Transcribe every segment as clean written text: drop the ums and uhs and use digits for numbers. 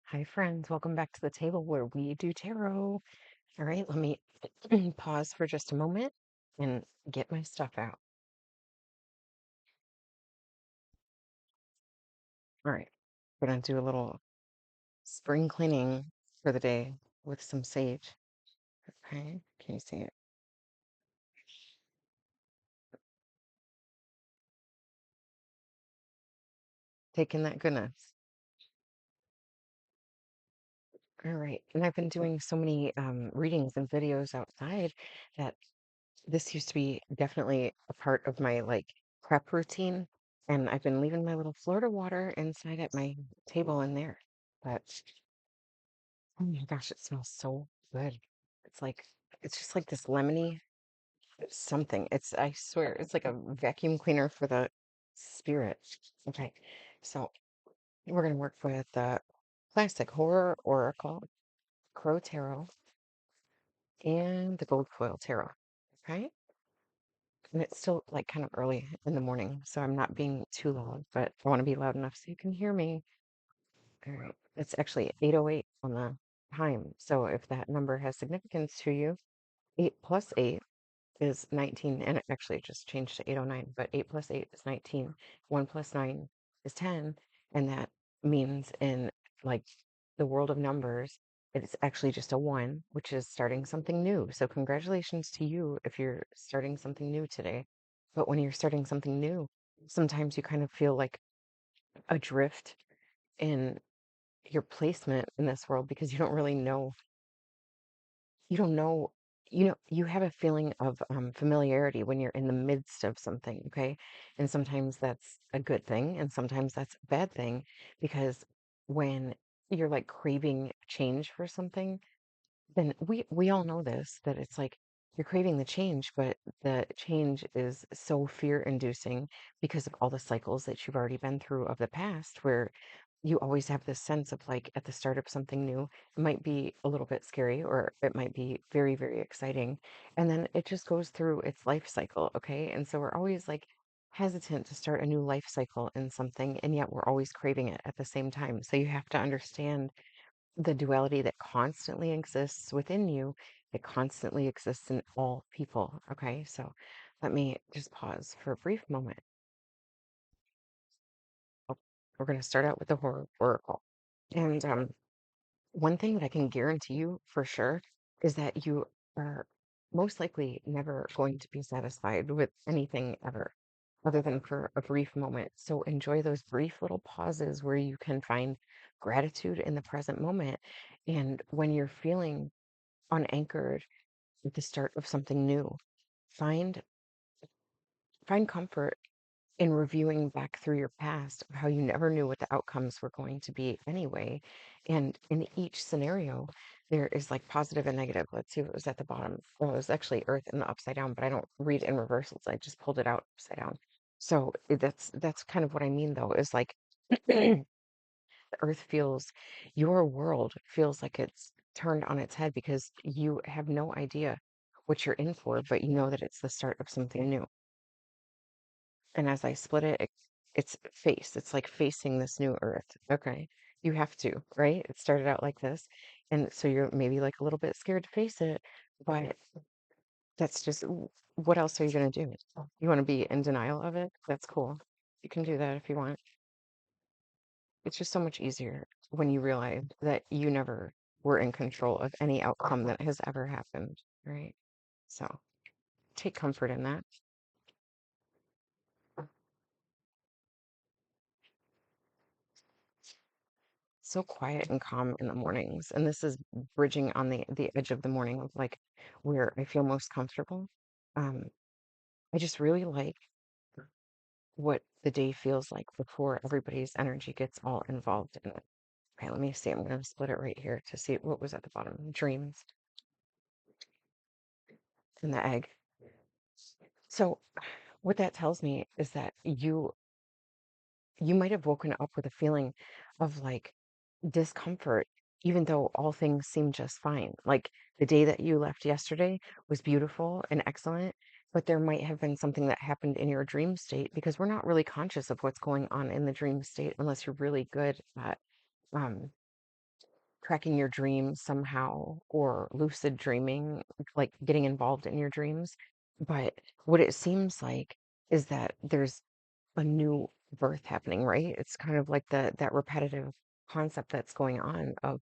Hi, friends. Welcome back to the table where we do tarot. All right, let me pause for just a moment and get my stuff out. All right, we're going to do a little spring cleaning for the day with some sage. Okay, can you see it? Taking that goodness. All right, and I've been doing so many readings and videos outside that this used to be definitely a part of my like prep routine. And I've been leaving my little Florida water inside at my table in there. But oh my gosh, it smells so good. It's like it's just like this lemony something. I swear, it's like a vacuum cleaner for the spirit. Okay, so we're gonna work with the classic horror oracle, crow tarot, and the gold foil tarot. Okay, and it's still like kind of early in the morning, so I'm not being too loud, but I want to be loud enough so you can hear me. All right, it's actually 8:08 on the time, so if that number has significance to you, 8 plus 8 is 19, and it actually just changed to 8:09, but 8 plus 8 is 19. 1 plus 9 is 10, and that means in like the world of numbers, it's actually just a 1, which is starting something new. So congratulations to you if you're starting something new today. But when you're starting something new, sometimes you kind of feel like adrift in your placement in this world because you don't know you have a feeling of familiarity when you're in the midst of something, okay? And sometimes that's a good thing and sometimes that's a bad thing because when you're like craving change for something, then we all know this, that it's like you're craving the change, but the change is so fear inducing because of all the cycles that you've already been through of the past, where you always have this sense of like at the start of something new, it might be a little bit scary or it might be very, very exciting. And then it just goes through its life cycle, okay? And so we're always like hesitant to start a new life cycle in something, and yet we're always craving it at the same time. So you have to understand the duality that constantly exists within you, it constantly exists in all people. Okay, so let me just pause for a brief moment. Oh, we're going to start out with the horror oracle. And one thing that I can guarantee you for sure is that you are most likely never going to be satisfied with anything ever, other than for a brief moment. So enjoy those brief little pauses where you can find gratitude in the present moment. And when you're feeling unanchored at the start of something new, find comfort in reviewing back through your past of how you never knew what the outcomes were going to be anyway. And in each scenario, there is like positive and negative. Let's see what was at the bottom. Well, it was actually Earth in the upside down, but I don't read in reversals. I just pulled it out upside down. So that's kind of what I mean though, is like the Earth feels, your world feels like it's turned on its head because you have no idea what you're in for, but you know that it's the start of something new. And as I split it, it's face. It's like facing this new earth. Okay. You have to, right? It started out like this. And so you're maybe like a little bit scared to face it, but that's just what else are you going to do? You want to be in denial of it? That's cool. You can do that if you want. It's just so much easier when you realize that you never were in control of any outcome that has ever happened, right? So take comfort in that. So quiet and calm in the mornings, and this is bridging on the edge of the morning of like where I feel most comfortable. um I just really like what the day feels like before everybody's energy gets all involved in it. Okay, let me see, I'm going to split it right here to see what was at the bottom. Dreams and the egg. So what that tells me is that you might have woken up with a feeling of like discomfort, even though all things seem just fine. Like the day that you left yesterday was beautiful and excellent, but there might have been something that happened in your dream state because we're not really conscious of what's going on in the dream state unless you're really good at um, tracking your dreams somehow or lucid dreaming, like getting involved in your dreams. But what it seems like is that there's a new birth happening, right? It's kind of like that repetitive concept that's going on of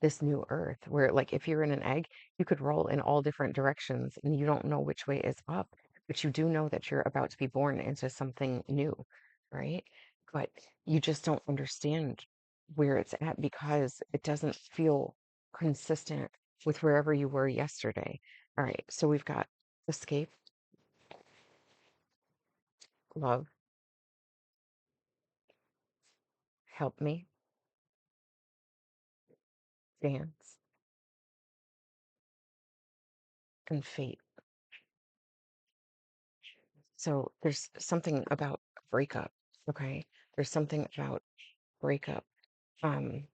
this new earth, where like if you're in an egg, you could roll in all different directions and you don't know which way is up, but you do know that you're about to be born into something new, right? But you just don't understand where it's at because it doesn't feel consistent with wherever you were yesterday. All right, so we've got escape, love, help me, dance, and fate. So there's something about breakup, okay? There's something about breakup. Um,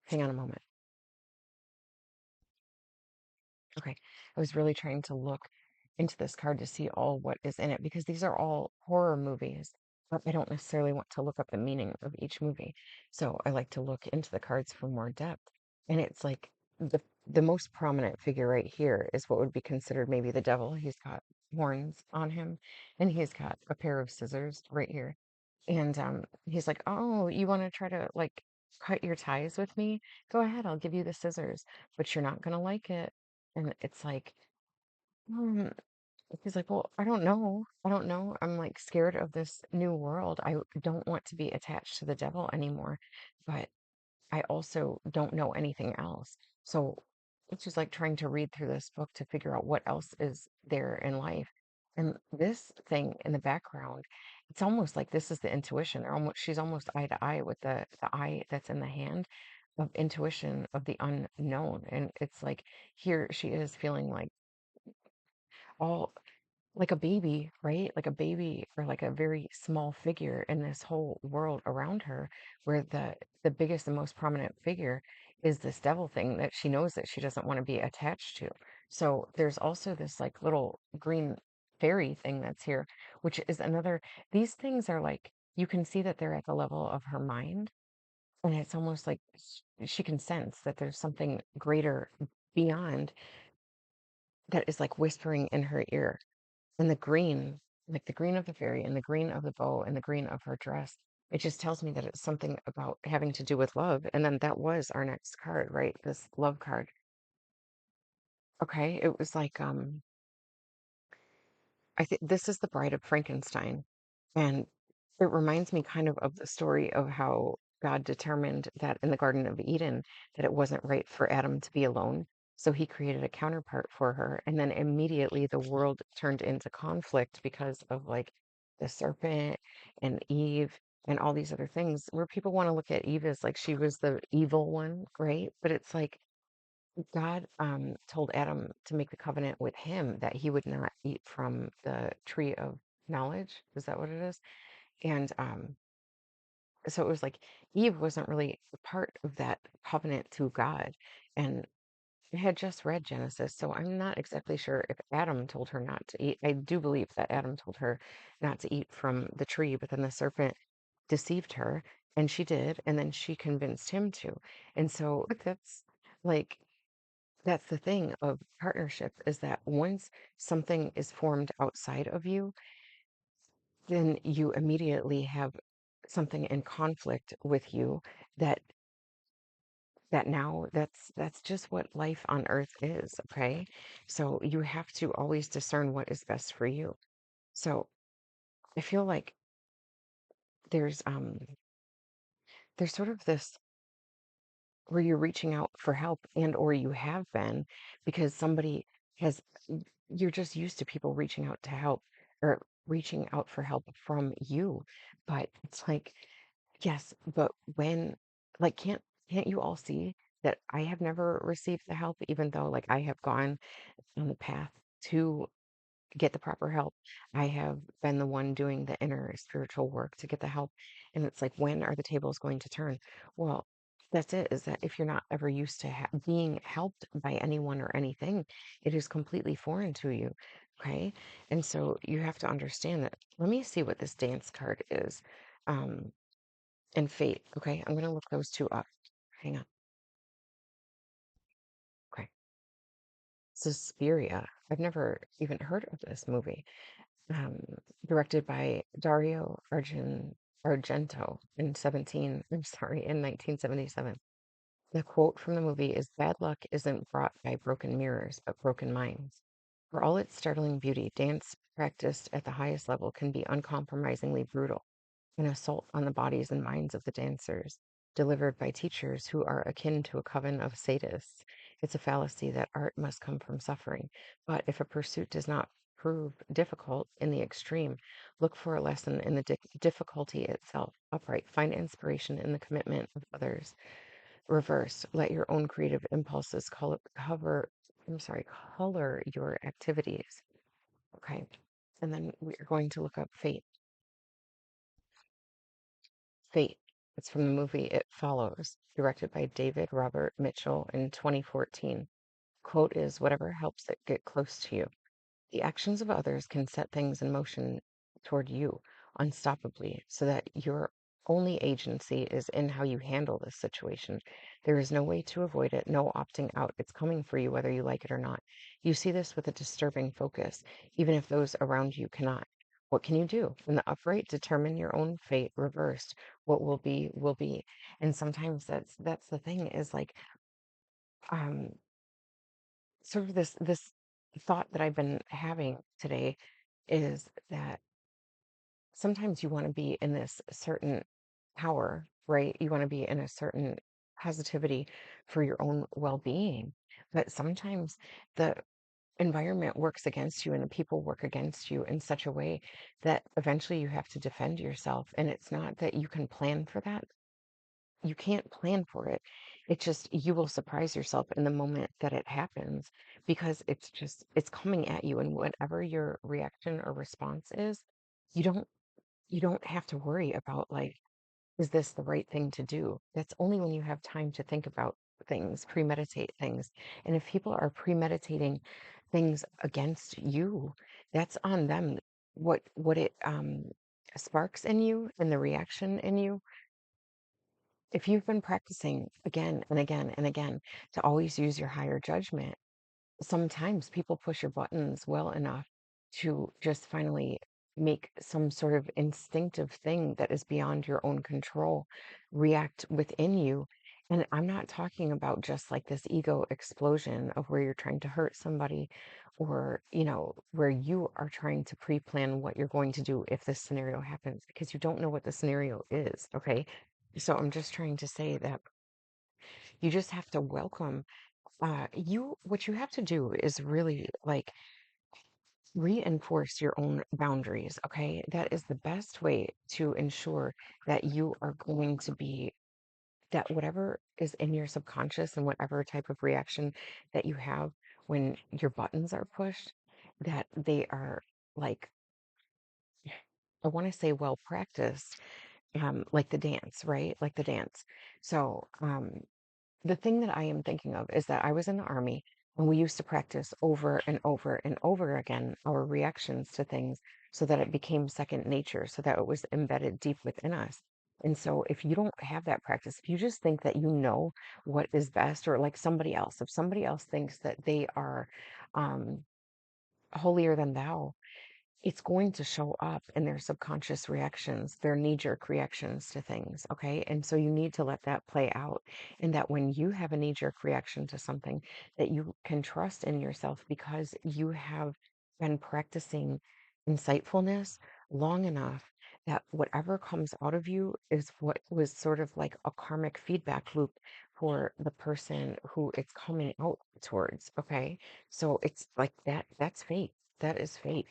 Hang on a moment. Okay. I was really trying to look into this card to see all what is in it because these are all horror movies, but I don't necessarily want to look up the meaning of each movie. So I like to look into the cards for more depth. And it's like the most prominent figure right here is what would be considered maybe the devil. He's got horns on him and he's got a pair of scissors right here. And he's like, "Oh, you want to try to like cut your ties with me? Go ahead, I'll give you the scissors, but you're not gonna like it." And it's like, um, he's like, "Well, I don't know. I don't know. I'm like scared of this new world. I don't want to be attached to the devil anymore, but I also don't know anything else." So it's just like trying to read through this book to figure out what else is there in life. And this thing in the background, it's almost like this is the intuition. She's almost eye to eye with the eye that's in the hand of intuition of the unknown. And it's like here she is feeling like all like a baby, right? Like a baby or like a very small figure in this whole world around her, where the biggest and most prominent figure is this devil thing that she knows that she doesn't want to be attached to. So there's also this like little green fairy thing that's here, which is another, these things are like you can see that they're at the level of her mind, and it's almost like she can sense that there's something greater beyond that is like whispering in her ear. And the green, like the green of the fairy and the green of the bow and the green of her dress, it just tells me that it's something about having to do with love. And then that was our next card, right? This love card. Okay. It was like, I think this is the Bride of Frankenstein. And it reminds me kind of the story of how God determined that in the Garden of Eden that it wasn't right for Adam to be alone. So he created a counterpart for her. And then immediately the world turned into conflict because of like the serpent and Eve and all these other things where people want to look at Eve as like she was the evil one, right? But it's like God told Adam to make the covenant with him that he would not eat from the tree of knowledge. Is that what it is? And so it was like Eve wasn't really a part of that covenant to God. And I had just read Genesis, so I'm not exactly sure if Adam told her not to eat. I do believe that Adam told her not to eat from the tree, but then the serpent deceived her, and she did, and then she convinced him to. And so that's like that's the thing of partnership is that once something is formed outside of you, then you immediately have something in conflict with you that now that's just what life on earth is, okay? So you have to always discern what is best for you. So I feel like there's um there's sort of this where you're reaching out for help and or you have been because somebody has you're just used to people reaching out to help or reaching out for help from you, but it's like yes, but when like can't you all see that I have never received the help even though like I have gone on the path to get the proper help. I have been the one doing the inner spiritual work to get the help. And it's like, when are the tables going to turn? Well, that's it, is that if you're not ever used to being helped by anyone or anything, it is completely foreign to you. Okay. And so you have to understand that. Let me see what this dance card is. Um, and fate. Okay, I'm gonna look those two up. Hang on. Okay, Suspiria. I've never even heard of this movie. Um, Directed by Argento in 1977. The quote from the movie is bad luck isn't brought by broken mirrors, but broken minds. For all its startling beauty, dance practiced at the highest level can be uncompromisingly brutal, an assault on the bodies and minds of the dancers, delivered by teachers who are akin to a coven of sadists. It's a fallacy that art must come from suffering. But if a pursuit does not prove difficult in the extreme, look for a lesson in the difficulty itself. Upright, find inspiration in the commitment of others. Reverse, let your own creative impulses color your activities. Okay. And then we're going to look up fate. Fate. It's from the movie It Follows, directed by David Robert Mitchell in 2014. Quote is whatever helps it get close to you. The actions of others can set things in motion toward you unstoppably, so that your only agency is in how you handle this situation. There is no way to avoid it, no opting out. It's coming for you whether you like it or not. You see this with a disturbing focus, even if those around you cannot. What can you do? In the upright, determine your own fate. Reversed, what will be will be. And sometimes that's the thing is like um sort of this thought that I've been having today is that sometimes you want to be in this certain power, right? You want to be in a certain positivity for your own well-being. But sometimes the environment works against you and the people work against you in such a way that eventually you have to defend yourself. And it's not that you can plan for that. You can't plan for it. It's just you will surprise yourself in the moment that it happens because it's coming at you, and whatever your reaction or response is, you don't you don't have to worry about like, is this the right thing to do? That's only when you have time to think about things, premeditate things. And if people are premeditating things against you, that's on them. What it sparks in you and the reaction in you, if you've been practicing again and again and again to always use your higher judgment, sometimes people push your buttons well enough to just finally make some sort of instinctive thing that is beyond your own control react within you. And I'm not talking about just like this ego explosion of where you're trying to hurt somebody or, where you are trying to pre plan what you're going to do if this scenario happens because you don't know what the scenario is. Okay. So I'm just trying to say that you just have to welcome what you have to do is really like reinforce your own boundaries, okay? That is the best way to ensure that you are going to be that whatever is in your subconscious and whatever type of reaction that you have when your buttons are pushed, that they are like, I want to say well practiced, like the dance, right? Like the dance. So, the thing that I am thinking of is that I was in the army and we used to practice over and over and over again our reactions to things so that it became second nature, so that it was embedded deep within us. And so if you don't have that practice, if you just think that you know what is best, or like somebody else, if somebody else thinks that they are um, holier than thou, it's going to show up in their subconscious reactions, their knee jerk reactions to things. Okay. And so you need to let that play out. And that when you have a knee jerk reaction to something, that you can trust in yourself because you have been practicing insightfulness long enough that whatever comes out of you is what was sort of like a karmic feedback loop for the person who it's coming out towards. Okay. So it's like that's fate. That is fate.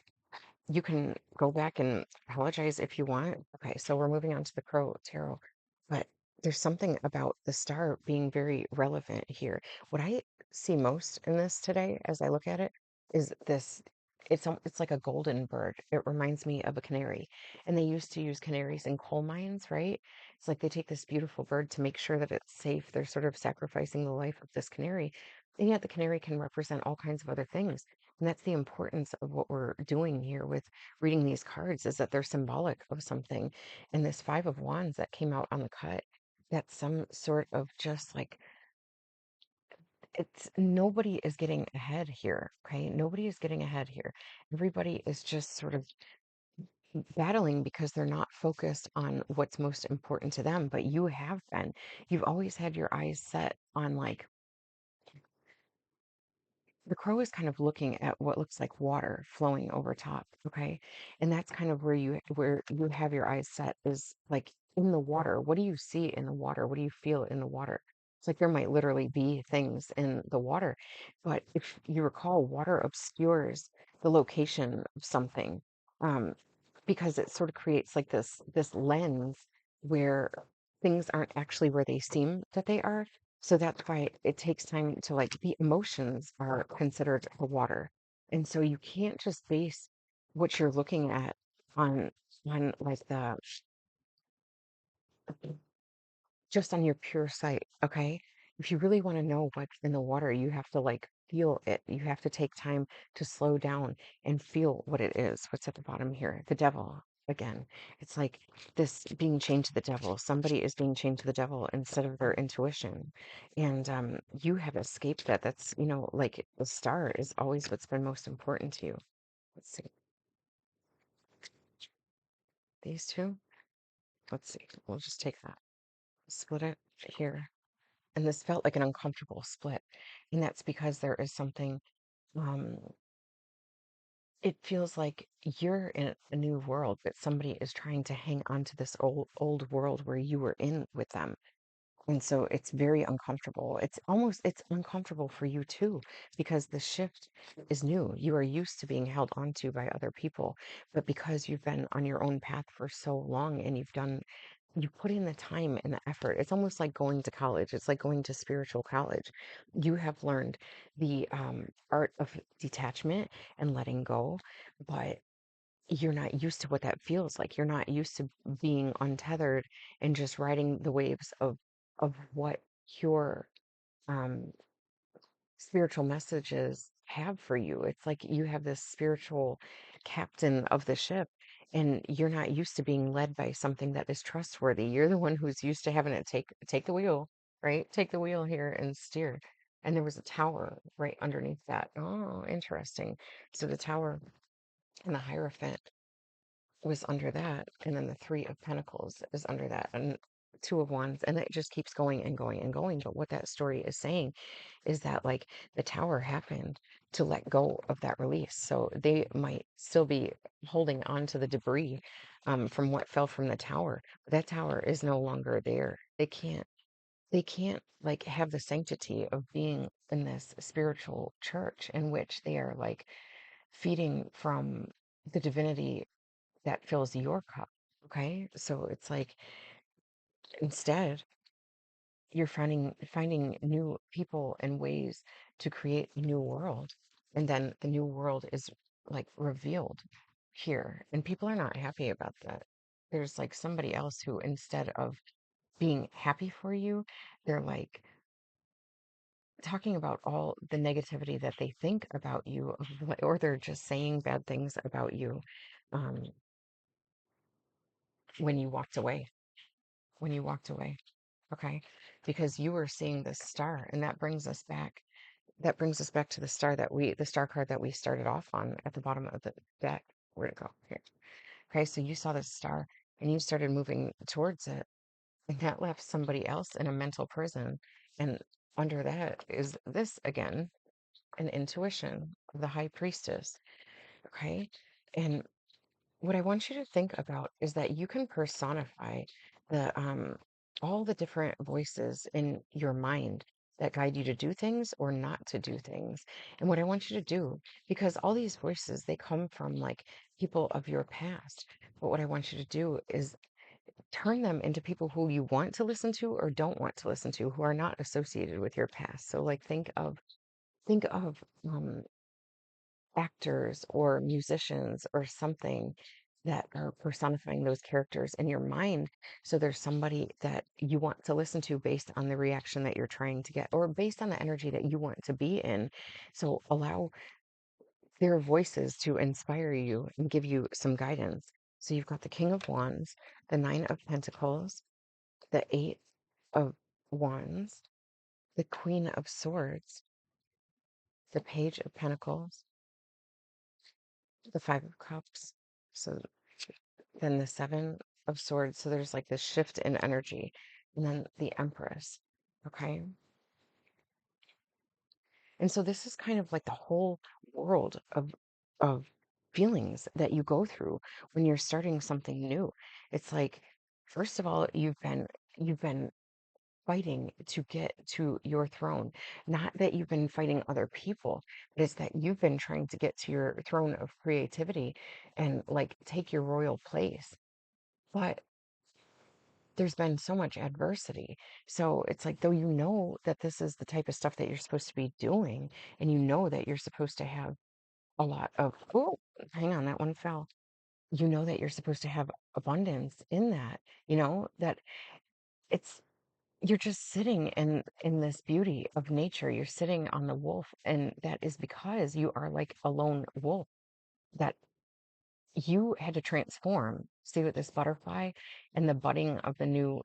You can go back and apologize if you want. Okay, so we're moving on to the Crow Tarot, but there's something about the star being very relevant here. What I see most in this today, as I look at it, is this. It's like a golden bird. It reminds me of a canary, and they used to use canaries in coal mines, right? It's like they take this beautiful bird to make sure that it's safe. They're sort of sacrificing the life of this canary, and yet the canary can represent all kinds of other things. And that's the importance of what we're doing here with reading these cards, is that they're symbolic of something. And this Five of Wands that came out on the cut, that's some sort of just like, it's nobody is getting ahead here. Okay. Nobody is getting ahead here. Everybody is just sort of battling because they're not focused on what's most important to them. But you have been. You've always had your eyes set on like, the crow is kind of looking at what looks like water flowing over top, okay? And that's kind of where you have your eyes set, is like in the water. What do you see in the water? What do you feel in the water? It's like there might literally be things in the water. But if you recall, water obscures the location of something, um, because it sort of creates like this lens where things aren't actually where they seem that they are. So that's why it takes time to, like, the emotions are considered the water. And so you can't just base what you're looking at on like the just on your pure sight, okay? If you really want to know what's in the water, you have to like feel it. You have to take time to slow down and feel what it is. What's at the bottom here? The devil again. It's like this being chained to the devil. Somebody is being chained to the devil instead of their intuition. And you have escaped that. That's, like the star is always what's been most important to you. Let's see. These two. Let's see. We'll just take that. Split it here. And this felt like an uncomfortable split. And that's because there is something, um, it feels like you're in a new world, but somebody is trying to hang on to this old world where you were in with them. And so it's very uncomfortable. It's uncomfortable for you too, because the shift is new. You are used to being held onto by other people, but because you've been on your own path for so long and you put in the time and the effort. It's almost like going to college. It's like going to spiritual college. You have learned the art of detachment and letting go, but you're not used to what that feels like. You're not used to being untethered and just riding the waves of what your um, spiritual messages have for you. It's like you have this spiritual captain of the ship, and you're not used to being led by something that is trustworthy. You're the one who's used to having it take the wheel, right? Take the wheel here and steer. And there was a tower right underneath that. Oh, interesting. So the tower and the Hierophant was under that, and then the Three of Pentacles is under that, and Two of Wands, and it just keeps going and going and going. But what that story is saying is that, like, the tower happened to let go of that release, so they might still be holding on to the debris from what fell from the tower. But that tower is no longer there. They can't like have the sanctity of being in this spiritual church in which they are like feeding from the divinity that fills your cup. Okay. So it's like instead you're finding new people and ways to create a new world. And then the new world is like revealed here. And people are not happy about that. There's like somebody else who, instead of being happy for you, they're like talking about all the negativity that they think about you, or they're just saying bad things about you, um, when you walked away. When you walked away. Okay, because you were seeing this star, and that brings us back to the star card that we started off on at the bottom of the deck. Where'd it go? Here. Okay, so you saw this star and you started moving towards it, and that left somebody else in a mental prison. And under that is this again, an intuition of the high priestess. Okay, and what I want you to think about is that you can personify the all the different voices in your mind that guide you to do things or not to do things. And what I want you to do, because all these voices, they come from like people of your past. But what I want you to do is turn them into people who you want to listen to or don't want to listen to, who are not associated with your past. So like think of actors or musicians or something that are personifying those characters in your mind. So there's somebody that you want to listen to based on the reaction that you're trying to get, or based on the energy that you want to be in. So allow Their voices to inspire you and give you some guidance. So you've got the King of Wands, the Nine of Pentacles, the Eight of Wands, the Queen of Swords, the Page of Pentacles, the Five of Cups. So then the Seven of Swords. So there's like this shift in energy. And then the Empress. Okay. And so this is kind of like the whole world of feelings that you go through when you're starting something new. It's like, first of all, you've been fighting to get to your throne. Not that you've been fighting other people, but it's that you've been trying to get to your throne of creativity and like take your royal place. But there's been so much adversity. So it's like, though you know that this is the type of stuff that you're supposed to be doing, and you know that you're supposed to have a lot of, oh, hang on, that one fell. You know that you're supposed to have abundance in that, that it's, you're just sitting in this beauty of nature. You're sitting on the wolf, and that is because you are like a lone wolf that you had to transform. See with this butterfly and the budding of the new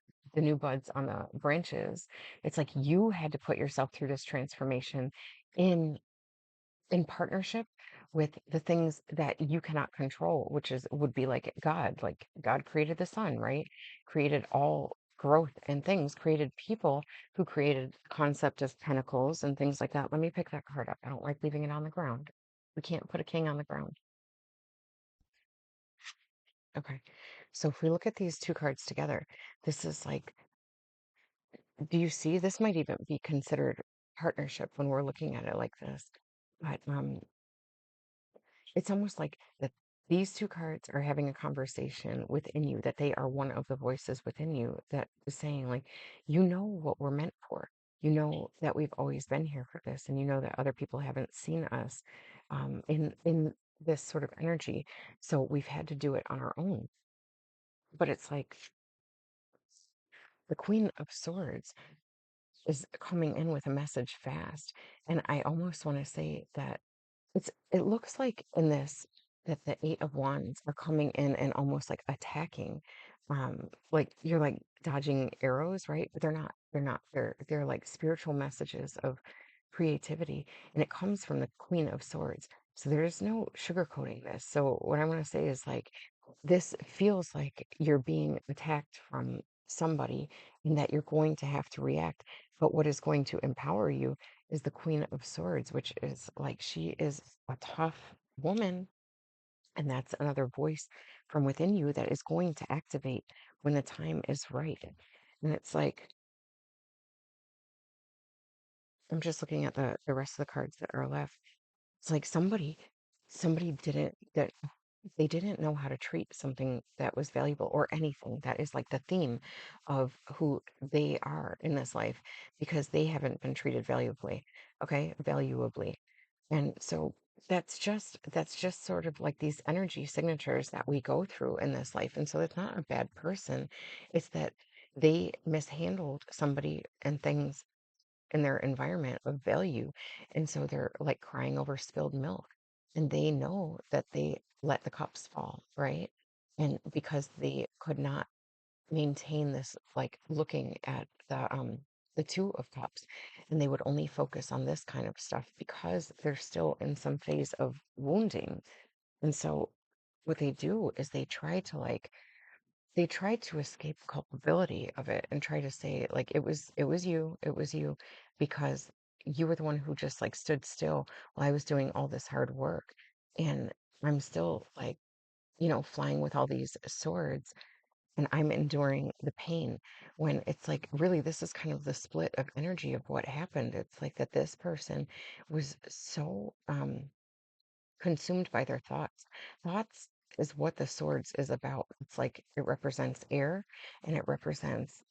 buds on the branches. It's like you had to put yourself through this transformation in in partnership with the things that you cannot control, which is would be like God. Like God created the sun, right? Created all growth and things, created people who created the concept of pentacles and things like that. Let me pick that card up. I don't like leaving it on the ground. We can't put a king on the ground. Okay. So if we look at these two cards together, this is like, do you see this might even be considered partnership when we're looking at it like this? But it's almost like that these two cards are having a conversation within you, that they are one of the voices within you that is saying, like, you know what we're meant for. You know that we've always been here for this, and you know that other people haven't seen us in this sort of energy. So we've had to do it on our own. But it's like the Queen of Swords is coming in with a message fast. And I almost want to say that it looks like in this that the Eight of Wands are coming in and almost like attacking. Like you're like dodging arrows, right? But they're not. They're like spiritual messages of creativity. And it comes from the Queen of Swords. So there's no sugarcoating this. So what I want to say is like this feels like you're being attacked from somebody and that you're going to have to react. But what is going to empower you is the Queen of Swords, which is like she is a tough woman. And that's another voice from within you that is going to activate when the time is right. And it's like, I'm just looking at the rest of the cards that are left. It's like somebody didn't that they didn't know how to treat something that was valuable or anything that is like the theme of who they are in this life because they haven't been treated valuably, okay, valuably. And so that's just sort of like these energy signatures that we go through in this life. And so it's not a bad person. It's that they mishandled somebody and things in their environment of value. And so they're like crying over spilled milk. And they know that they let the cups fall, right? And because they could not maintain this, like looking at the Two of Cups, and they would only focus on this kind of stuff because they're still in some phase of wounding. And so what they do is they try to escape culpability of it and try to say like it was you because you were the one who just like stood still while I was doing all this hard work, and I'm still like flying with all these swords, and I'm enduring the pain, when it's like really this is kind of the split of energy of what happened. It's like that this person was so consumed by their thoughts. Thoughts is what the swords is about. It's like it represents air, and it represents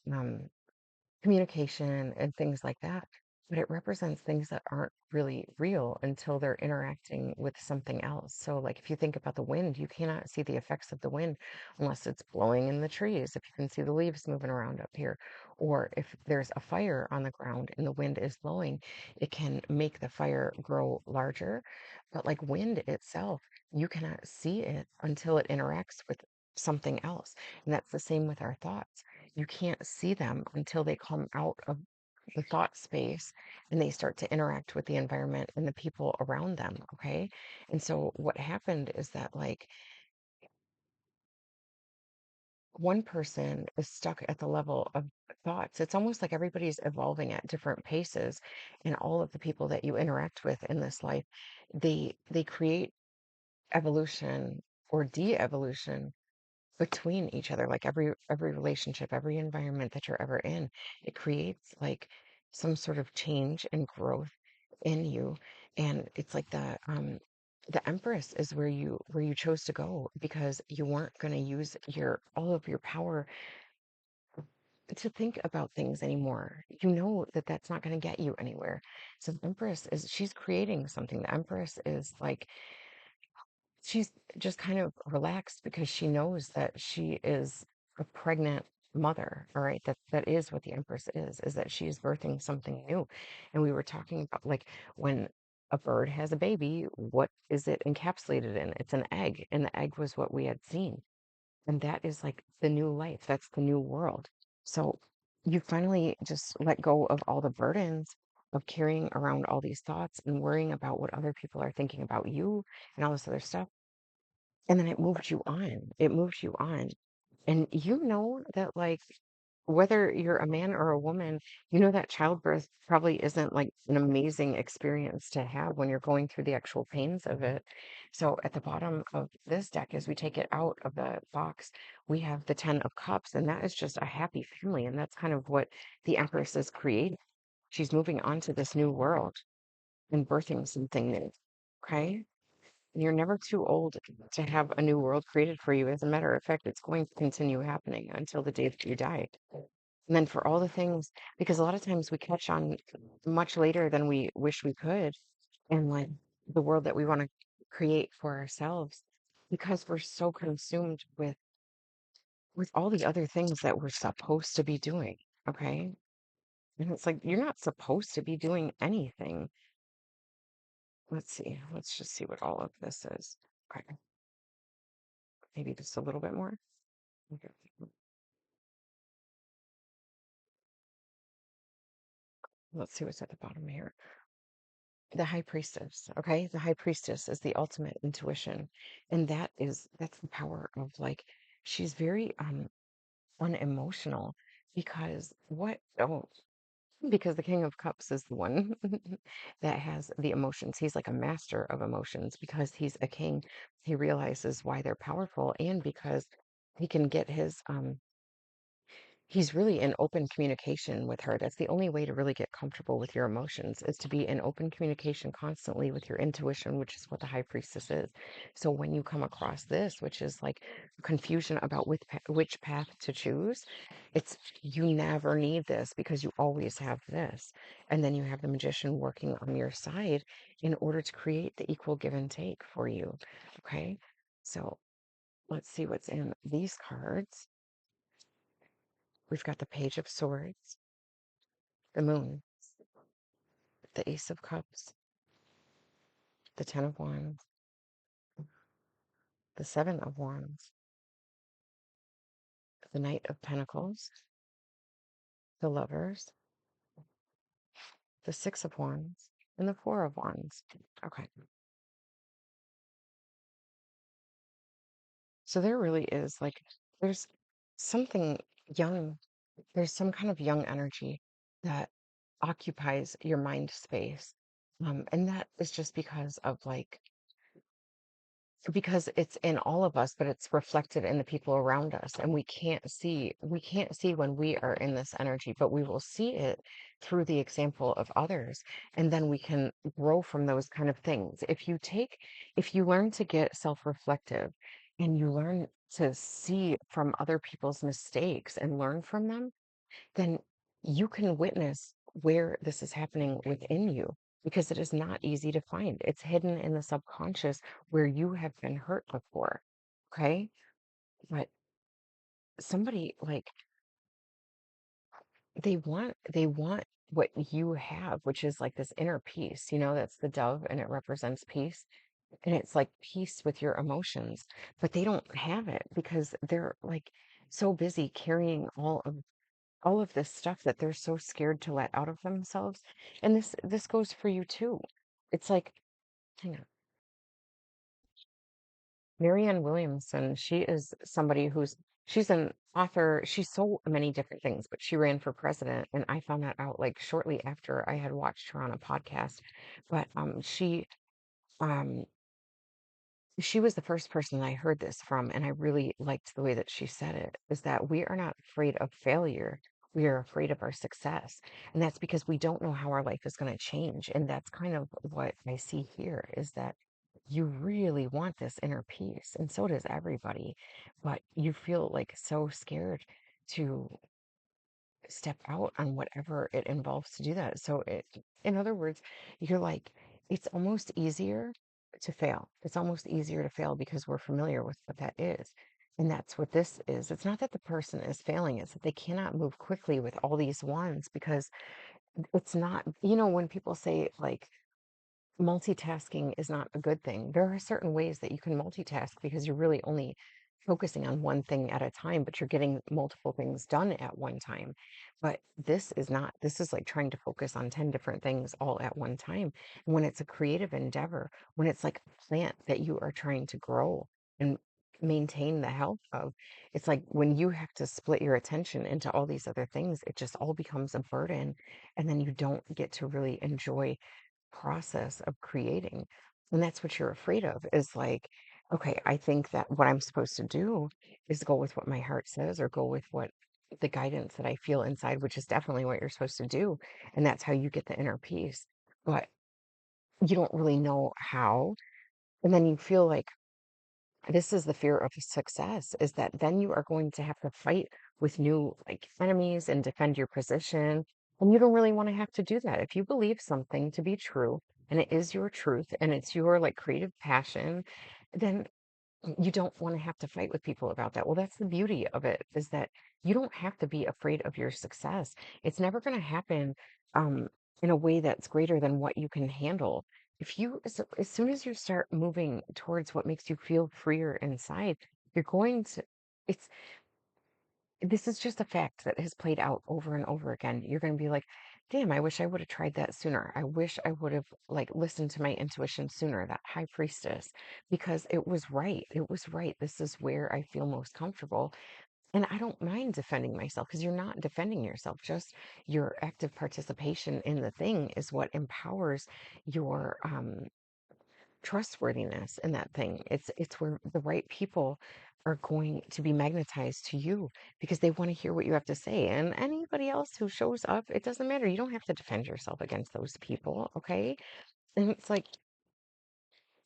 communication and things like that. but it represents things that aren't really real until they're interacting with something else. So, like if you think about the wind, you cannot see the effects of the wind unless it's blowing in the trees, if you can see the leaves moving around up here. Or if there's a fire on the ground and the wind is blowing, it can make the fire grow larger. But like wind itself, you cannot see it until it interacts with something else. And that's the same with our thoughts. You can't see them until they come out of the thought space and they start to interact with the environment and the people around them. Okay. And so what happened is that, like, one person is stuck at the level of thoughts. It's almost like everybody's evolving at different paces. And all of the people that you interact with in this life, they create evolution or de-evolution between each other. Like every relationship, every environment that you're ever in, it creates like some sort of change and growth in you. And it's like the Empress is where you chose to go because you weren't going to use your all of your power to think about things anymore. You know that that's not going to get you anywhere. So the Empress is, she's creating something. The Empress is like, she's just kind of relaxed because she knows that she is a pregnant mother. All right, that is what the Empress is that she's birthing something new. And we were talking about, like, when a bird has a baby, what is it encapsulated in? It's an egg, and the egg was what we had seen. And that is like the new life. That's the new world. So you finally just let go of all the burdens of carrying around all these thoughts and worrying about what other people are thinking about you and all this other stuff. And then it moved you on. It moves you on. And you know that, like, whether you're a man or a woman, you know that childbirth probably isn't like an amazing experience to have when you're going through the actual pains of it. So at the bottom of this deck, as we take it out of the box, we have the Ten of Cups, and that is just a happy family. And that's kind of what the Empress is creating. She's moving on to this new world and birthing something new. Okay. You're never too old to have a new world created for you. As a matter of fact, it's going to continue happening until the day that you die. And then for all the things, because a lot of times we catch on much later than we wish we could, and like the world that we want to create for ourselves, because we're so consumed with all the other things that we're supposed to be doing. Okay. And it's like you're not supposed to be doing anything. Let's see. Let's just see what all of this is. Okay. Maybe just a little bit more. Okay. Let's see what's at the bottom here. The high priestess, okay? The high priestess is the ultimate intuition. And that's the power of, like, she's very unemotional because because the King of Cups is the one that has the emotions. He's like a master of emotions because he's a king. He realizes why they're powerful, and because he can get he's really in open communication with her. That's the only way to really get comfortable with your emotions, is to be in open communication constantly with your intuition, which is what the high priestess is. So when you come across this, which is like confusion about which path to choose, it's, you never need this because you always have this. And then you have the magician working on your side in order to create the equal give and take for you. Okay. So let's see what's in these cards. We've got the Page of Swords, the Moon, the Ace of Cups, the Ten of Wands, the Seven of Wands, the Knight of Pentacles, the Lovers, the Six of Wands, and the Four of Wands. Okay. So there really is, like, there's something young, there's some kind of young energy that occupies your mind space. And that is just because it's in all of us, but it's reflected in the people around us, and we can't see when we are in this energy, but we will see it through the example of others, and then we can grow from those kind of things. If you learn to get self-reflective and you learn to see from other people's mistakes and learn from them, then you can witness where this is happening within you because it is not easy to find. It's hidden in the subconscious where you have been hurt before. Okay. But somebody like they want what you have, which is like this inner peace, that's the dove and it represents peace. And it's like peace with your emotions, but they don't have it because they're like so busy carrying all of this stuff that they're so scared to let out of themselves. And this goes for you too. It's like, hang on. Marianne Williamson, she is somebody she's an author. She's so many different things, but she ran for president. And I found that out like shortly after I had watched her on a podcast. But um, she was the first person I heard this from, and I really liked the way that she said it, is that we are not afraid of failure. We are afraid of our success. And that's because we don't know how our life is going to change. And that's kind of what I see here is that you really want this inner peace, and so does everybody. But you feel like so scared to step out on whatever it involves to do that. So in other words, you're like, it's almost easier to fail. It's almost easier to fail because we're familiar with what that is. And that's what this is. It's not that the person is failing, it's that they cannot move quickly with all these wands because it's not, when people say like multitasking is not a good thing. There are certain ways that you can multitask because you're really only focusing on one thing at a time, but you're getting multiple things done at one time. But this is not, this is like trying to focus on 10 different things all at one time. And when it's a creative endeavor, when it's like a plant that you are trying to grow and maintain the health of, it's like when you have to split your attention into all these other things, it just all becomes a burden. And then you don't get to really enjoy process of creating. And that's what you're afraid of is like, okay, I think that what I'm supposed to do is go with what my heart says or go with what the guidance that I feel inside, which is definitely what you're supposed to do. And that's how you get the inner peace. But you don't really know how. And then you feel like this is the fear of success is that then you are going to have to fight with new like enemies and defend your position, and you don't really want to have to do that. If you believe something to be true and it is your truth and it's your like creative passion, then you don't want to have to fight with people about that. Well, that's the beauty of it is that you don't have to be afraid of your success. It's never going to happen um, in a way that's greater than what you can handle. If you, as soon as you start moving towards what makes you feel freer inside, you're going to, it's, this is just a fact that has played out over and over again. You're going to be like, damn, I wish I would have tried that sooner. I wish I would have like listened to my intuition sooner, that high priestess, because it was right. It was right. This is where I feel most comfortable. And I don't mind defending myself because you're not defending yourself. Just your active participation in the thing is what empowers your trustworthiness in that thing. It's where the right people are going to be magnetized to you because they want to hear what you have to say. And anybody else who shows up, it doesn't matter. You don't have to defend yourself against those people, okay? And it's like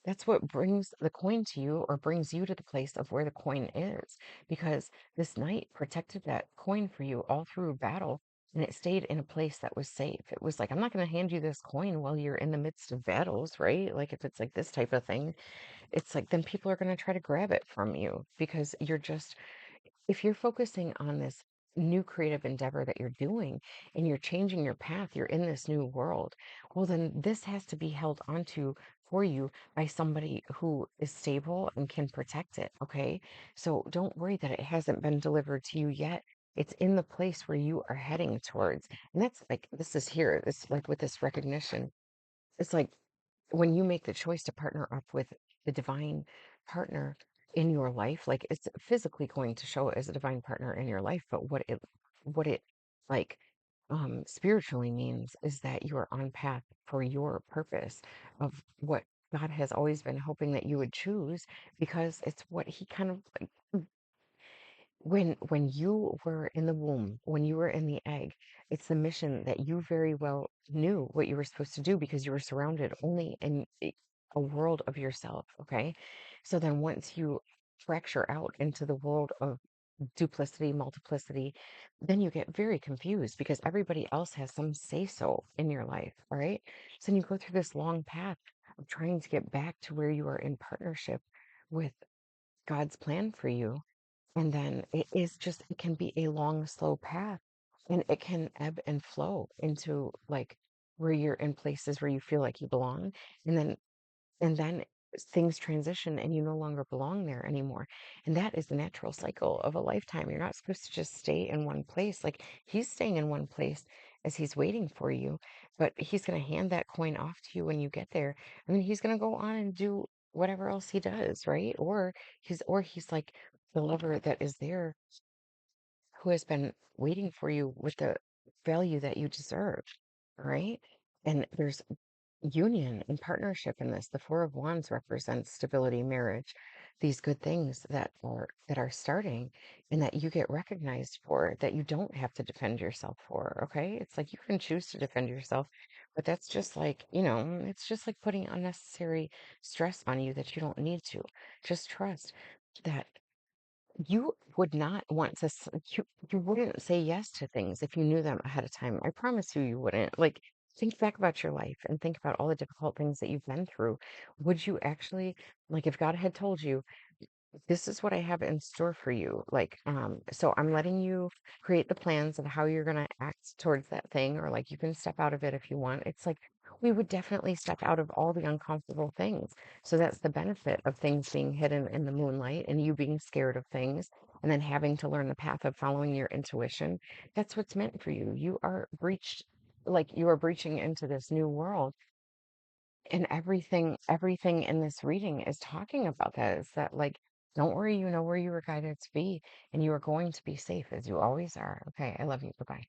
that's what brings the coin to you or brings you to the place of where the coin is because this knight protected that coin for you all through battle and it stayed in a place that was safe. It was like, I'm not going to hand you this coin while you're in the midst of battles, right? Like if it's like this type of thing, it's like then people are going to try to grab it from you because you're just if you're focusing on this new creative endeavor that you're doing and you're changing your path, you're in this new world, well, then this has to be held onto for you by somebody who is stable and can protect it. Okay. So don't worry that it hasn't been delivered to you yet. It's in the place where you are heading towards. And that's like, this is here. It's like with this recognition. It's like when you make the choice to partner up with the divine partner in your life, like it's physically going to show as a divine partner in your life, but what it like spiritually means is that you are on path for your purpose of what God has always been hoping that you would choose because it's what he kind of like when you were in the womb, when you were in the egg, it's the mission that you very well knew what you were supposed to do because you were surrounded only in a world of yourself, okay? So then once you fracture out into the world of duplicity, multiplicity, then you get very confused because everybody else has some say so in your life, all right? So then you go through this long path of trying to get back to where you are in partnership with God's plan for you. And then it can be a long, slow path and it can ebb and flow into like where you're in places where you feel like you belong. And then things transition and you no longer belong there anymore. And that is the natural cycle of a lifetime. You're not supposed to just stay in one place. Like he's staying in one place as he's waiting for you, but he's going to hand that coin off to you when you get there. And then he's going to go on and do whatever else he does, right? Or he's like the lover that is there who has been waiting for you with the value that you deserve, right? And there's union and partnership in this. The Four of Wands represents stability, marriage, these good things that are starting and that you get recognized for, that you don't have to defend yourself for. Okay. It's like you can choose to defend yourself, but that's just like, it's just like putting unnecessary stress on you that you don't need to. Just trust that you would not want to you wouldn't say yes to things if you knew them ahead of time. I promise you, you wouldn't. Like, think back about your life and think about all the difficult things that you've been through. Would you actually, like, if God had told you, this is what I have in store for you. Like, so I'm letting you create the plans of how you're going to act towards that thing, or like you can step out of it if you want. It's like we would definitely step out of all the uncomfortable things. So that's the benefit of things being hidden in the moonlight and you being scared of things and then having to learn the path of following your intuition. That's what's meant for you. You are breaching into this new world, and everything in this reading is talking about that, is that like, don't worry, you know where you were guided to be and you are going to be safe as you always are. Okay, I love you. Bye bye.